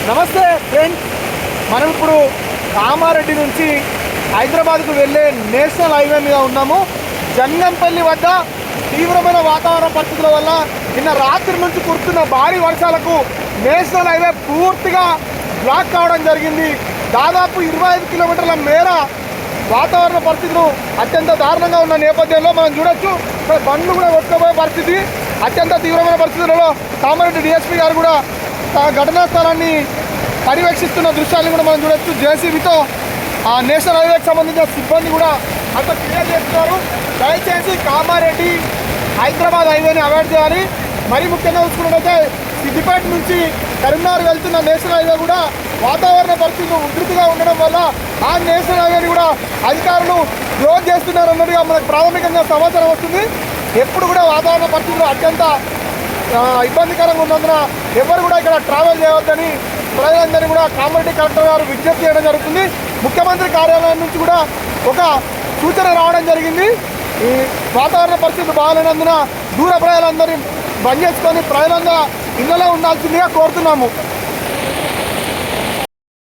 నమస్తే ఫ్రెండ్స్, మనం ఇప్పుడు కామారెడ్డి నుంచి హైదరాబాద్కు వెళ్ళే నేషనల్ హైవే మీద ఉన్నాము. జంగంపల్లి వద్ద తీవ్రమైన వాతావరణ పరిస్థితుల వల్ల నిన్న రాత్రి నుంచి కురుస్తున్న భారీ వర్షాలకు నేషనల్ హైవే పూర్తిగా బ్లాక్ కావడం జరిగింది. దాదాపు 25 కిలోమీటర్ల మేర వాతావరణ పరిస్థితులు అత్యంత దారుణంగా ఉన్న నేపథ్యంలో మనం చూడొచ్చు, బండ్లు కూడా కొట్టుకుపోయే పరిస్థితి. అత్యంత తీవ్రమైన పరిస్థితులలో కామారెడ్డి డిఎస్పీ గారు కూడా ఘటనా స్థలాన్ని పర్యవేక్షిస్తున్న దృశ్యాన్ని కూడా మనం చూడొచ్చు. జేసీబీతో ఆ నేషనల్ హైవేకి సంబంధించిన సిబ్బంది కూడా అంత క్లియర్ చేస్తున్నారు. దయచేసి కామారెడ్డి హైదరాబాద్ హైవేని అవాయిడ్ చేయాలి. మరీ ముఖ్యంగా చూసుకున్నట్లయితే సిద్దిపేట నుంచి కరీంనగర్ వెళ్తున్న నేషనల్ హైవే కూడా వాతావరణ పరిస్థితులు ఉధృతిగా ఉండడం వల్ల ఆ నేషనల్ హైవేని కూడా అధికారులు క్లోజ్ చేస్తున్నారన్నట్టుగా మనకు ప్రాథమికంగా సమాచారం వస్తుంది. ఎప్పుడు కూడా వాతావరణ పరిస్థితులు అత్యంత ఇబ్బందికరంగా ఉన్నందున ఎవరు కూడా ఇక్కడ ట్రావెల్ చేయవద్దని ప్రజలందరినీ కూడా కామారెడ్డి కలెక్టర్ గారు విజ్ఞప్తి చేయడం జరుగుతుంది. ముఖ్యమంత్రి కార్యాలయం నుంచి కూడా ఒక సూచన రావడం జరిగింది. ఈ వాతావరణ పరిస్థితులు బాగాలేనందున దూర ప్రజలందరినీ బంద్ చేసుకొని ప్రజలంగా ఇళ్లలో ఉండాల్సిందిగా కోరుతున్నాము.